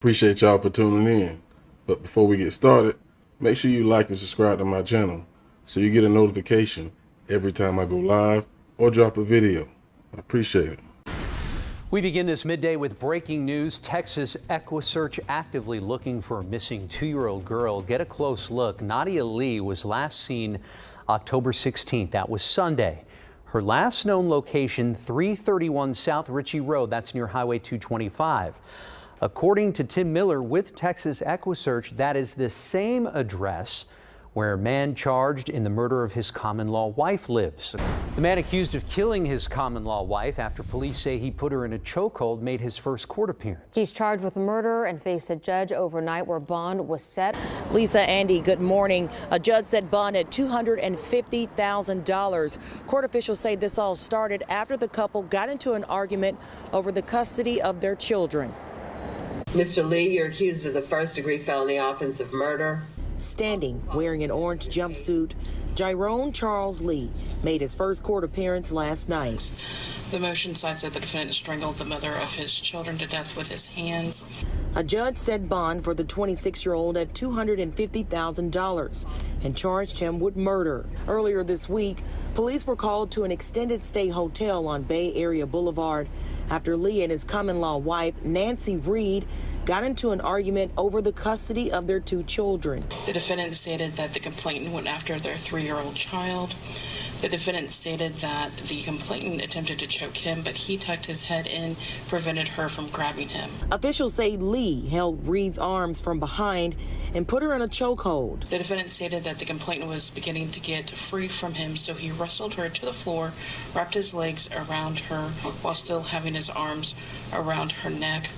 Appreciate y'all for tuning in. But before we get started, make sure you like and subscribe to my channel so you get a notification every time I go live or drop a video. I appreciate it. We begin this midday with breaking news. Texas EquuSearch actively looking for a missing 2-year-old girl. Get a close look. Nadia Lee was last seen October 16th. That was Sunday. Her last known location, 331 South Richey Road. That's near Highway 225. According to Tim Miller with Texas EquuSearch, that is the same address where a man charged in the murder of his common-law wife lives. The man accused of killing his common-law wife after police say he put her in a chokehold made his first court appearance. He's charged with murder and faced a judge overnight where bond was set. Lisa, Andy, good morning. A judge set bond at $250,000. Court officials say this all started after the couple got into an argument over the custody of their children. Mr. Lee, you're accused of the first-degree felony offense of murder. Standing, wearing an orange jumpsuit, Jyron Charles Lee made his first court appearance last night. The motion cites that the defendant strangled the mother of his children to death with his hands. A judge set bond for the 26-year-old at $250,000 and charged him with murder. Earlier this week, police were called to an extended stay hotel on Bay Area Boulevard after Lee and his common-law wife, Nancy Reed, got into an argument over the custody of their 2 children. The defendant stated that the complainant went after their 3-year-old child. The defendant stated that the complainant attempted to choke him, but he tucked his head in, prevented her from grabbing him. Officials say Lee held Reed's arms from behind and put her in a chokehold. The defendant stated that the complainant was beginning to get free from him, so he wrestled her to the floor, wrapped his legs around her while still having his arms around her neck.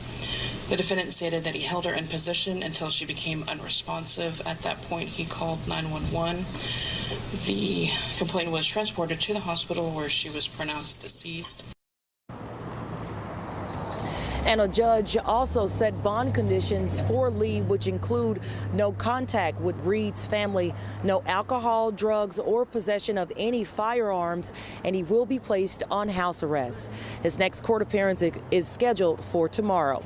The defendant stated that he held her in position until she became unresponsive. At that point, he called 911. The complainant was transported to the hospital where she was pronounced deceased. And a judge also set bond conditions for Lee, which include no contact with Reed's family, no alcohol, drugs, or possession of any firearms, and he will be placed on house arrest. His next court appearance is scheduled for tomorrow.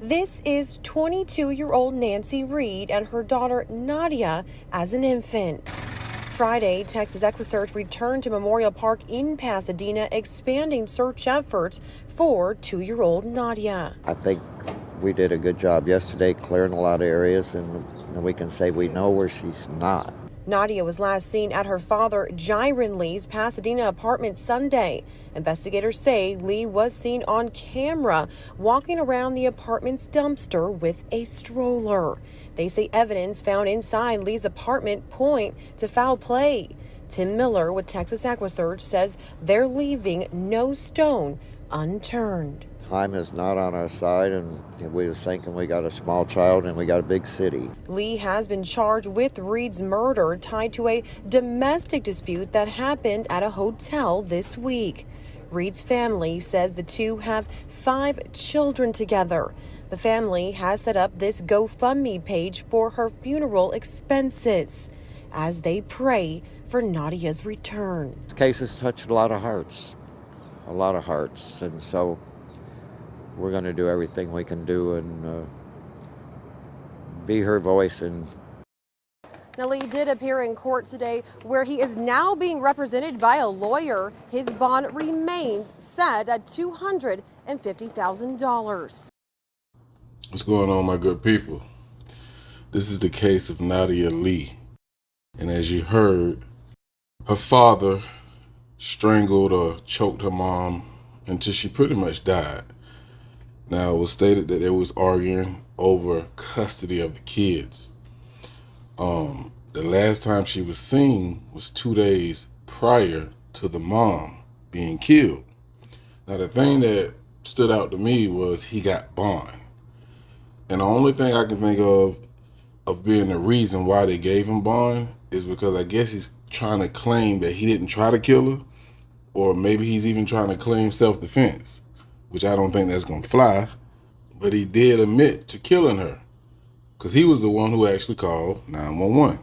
This is 22-year-old Nancy Reed and her daughter Nadia as an infant. Friday, Texas EquuSearch returned to Memorial Park in Pasadena, expanding search efforts for 2-year-old Nadia. I think we did a good job yesterday clearing a lot of areas, and we can say we know where she's not. Nadia was last seen at her father Jyron Lee's Pasadena apartment Sunday. Investigators say Lee was seen on camera walking around the apartment's dumpster with a stroller. They say evidence found inside Lee's apartment point to foul play. Tim Miller with Texas EquuSearch says they're leaving no stone unturned. Time is not on our side, and we was thinking we got a small child and we got a big city. Lee has been charged with Reed's murder tied to a domestic dispute that happened at a hotel this week. Reed's family says the two have 5 children together. The family has set up this GoFundMe page for her funeral expenses as they pray for Nadia's return. This case has touched a lot of hearts, and so we're going to do everything we can do and be her voice. And Now, Lee did appear in court today where he is now being represented by a lawyer. His bond remains set at $250,000. What's going on, my good people? This is the case of Nadia Lee. And as you heard, her father strangled or choked her mom until she pretty much died. Now, it was stated that they was arguing over custody of the kids. The last time she was seen was 2 days prior to the mom being killed. Now, the thing that stood out to me was he got bond. And the only thing I can think of being the reason why they gave him bond is because I guess he's trying to claim that he didn't try to kill her, or maybe he's even trying to claim self-defense, which I don't think that's going to fly. But he did admit to killing her because he was the one who actually called 911.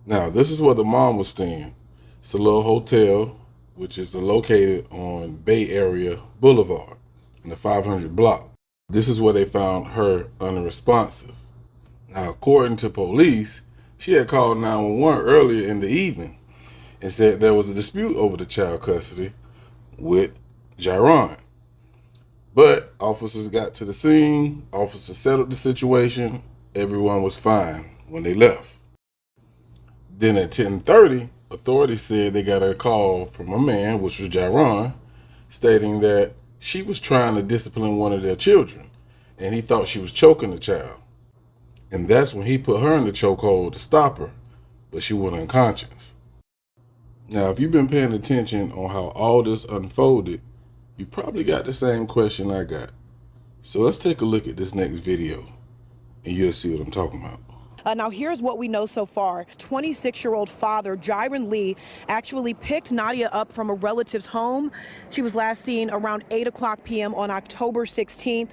Now, this is where the mom was staying. It's a little hotel, which is located on Bay Area Boulevard in the 500 block. This is where they found her unresponsive. Now, according to police, she had called 911 earlier in the evening and said there was a dispute over the child custody with Jyron. But officers got to the scene, officers settled the situation, everyone was fine when they left. Then at 10:30, authorities said they got a call from a man, which was Jyron, stating that she was trying to discipline one of their children, and he thought she was choking the child. And that's when he put her in the chokehold to stop her, but she went unconscious. Now, if you've been paying attention on how all this unfolded, you probably got the same question I got. So let's take a look at this next video, and you'll see what I'm talking about. Now, here's what we know so far. 26-year-old father Jyron Lee actually picked Nadia up from a relative's home. She was last seen around 8:00 p.m. on October 16th.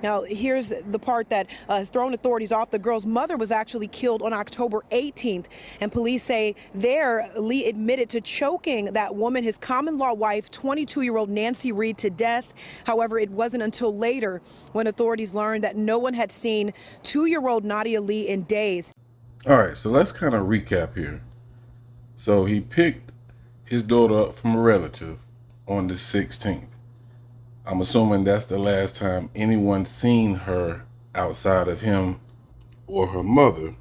Now, here's the part that has thrown authorities off. The girl's mother was actually killed on October 18th, and police say there Lee admitted to choking that woman, his common-law wife, 22-year-old Nancy Reed, to death. However, it wasn't until later when authorities learned that no one had seen 2-year-old Nadia Lee in days. All right, so let's kind of recap here. So he picked his daughter up from a relative on the 16th. I'm assuming that's the last time anyone seen her outside of him or her mother,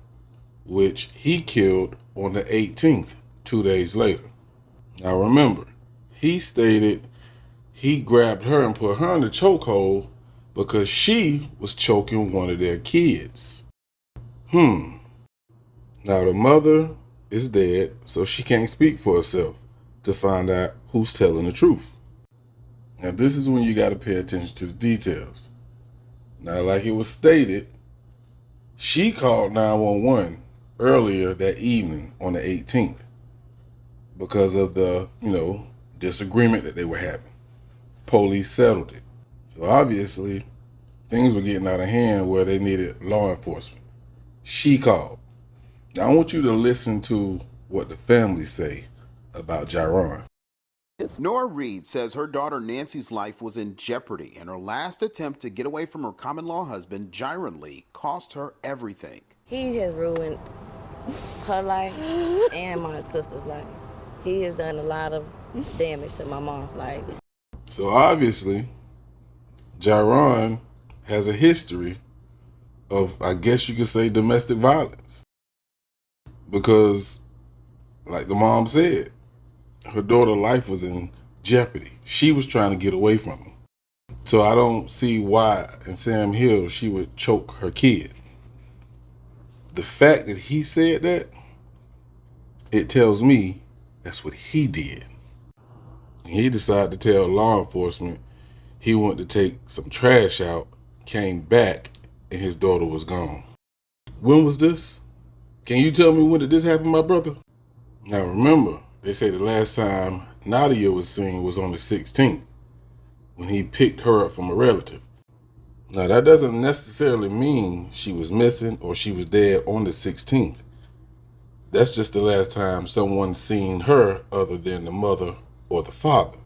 which he killed on the 18th, 2 days later. Now remember, he stated he grabbed her and put her in the chokehold because she was choking one of their kids. Now the mother is dead, so she can't speak for herself to find out who's telling the truth. Now, this is when you got to pay attention to the details. Now, like it was stated, she called 911 earlier that evening on the 18th because of the, disagreement that they were having. Police settled it. So obviously, things were getting out of hand where they needed law enforcement. She called. Now, I want you to listen to what the family say about Jyron. Nora Reed says her daughter Nancy's life was in jeopardy, and her last attempt to get away from her common-law husband, Jyron Lee, cost her everything. He has ruined her life and my sister's life. He has done a lot of damage to my mom's life. So obviously, Jyron has a history of, I guess you could say, domestic violence. Because, like the mom said, her daughter's life was in jeopardy. She was trying to get away from him. So I don't see why in Sam Hill she would choke her kid. The fact that he said that, it tells me that's what he did. And he decided to tell law enforcement he went to take some trash out, came back, and his daughter was gone. When was this? Can you tell me when did this happen, my brother? Now remember, they say the last time Nadia was seen was on the 16th, when he picked her up from a relative. Now that doesn't necessarily mean she was missing or she was dead on the 16th. That's just the last time someone's seen her other than the mother or the father.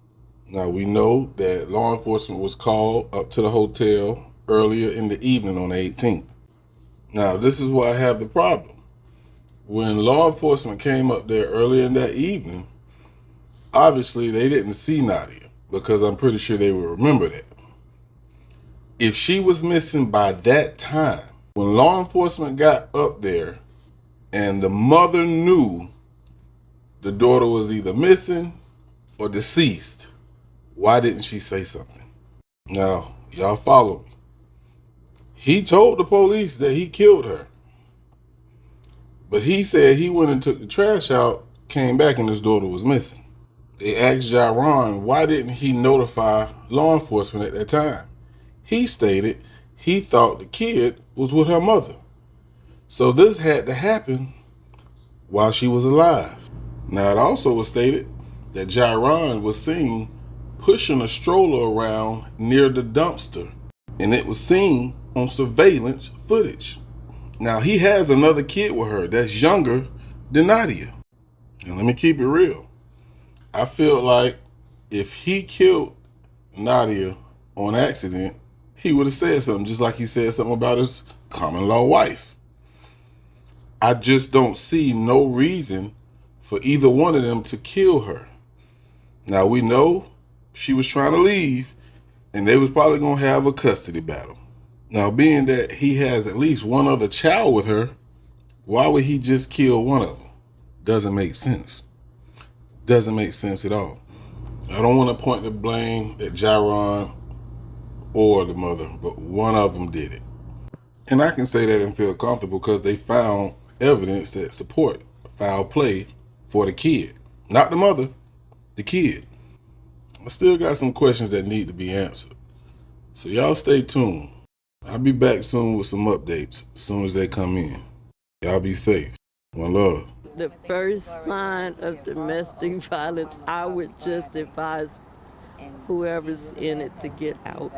Now we know that law enforcement was called up to the hotel earlier in the evening on the 18th. Now this is where I have the problem. When law enforcement came up there earlier in that evening, obviously they didn't see Nadia because I'm pretty sure they would remember that. If she was missing by that time, when law enforcement got up there and the mother knew the daughter was either missing or deceased, why didn't she say something? Now, y'all follow me. He told the police that he killed her. But he said he went and took the trash out, came back, and his daughter was missing. They asked Jyron why didn't he notify law enforcement at that time. He stated he thought the kid was with her mother. So this had to happen while she was alive. Now it also was stated that Jyron was seen pushing a stroller around near the dumpster, and it was seen on surveillance footage. Now, he has another kid with her that's younger than Nadia. And let me keep it real. I feel like if he killed Nadia on accident he would have said something, just like he said something about his common law wife. I just don't see no reason for either one of them to kill her. Now, we know she was trying to leave, and they was probably going to have a custody battle. Now, being that he has at least one other child with her, why would he just kill one of them? Doesn't make sense. Doesn't make sense at all. I don't want to point the blame at Jyron or the mother, but one of them did it. And I can say that and feel comfortable because they found evidence that support foul play for the kid. Not the mother, the kid. I still got some questions that need to be answered. So y'all stay tuned. I'll be back soon with some updates as soon as they come in. Y'all be safe. One love. The first sign of domestic violence, I would just advise whoever's in it to get out.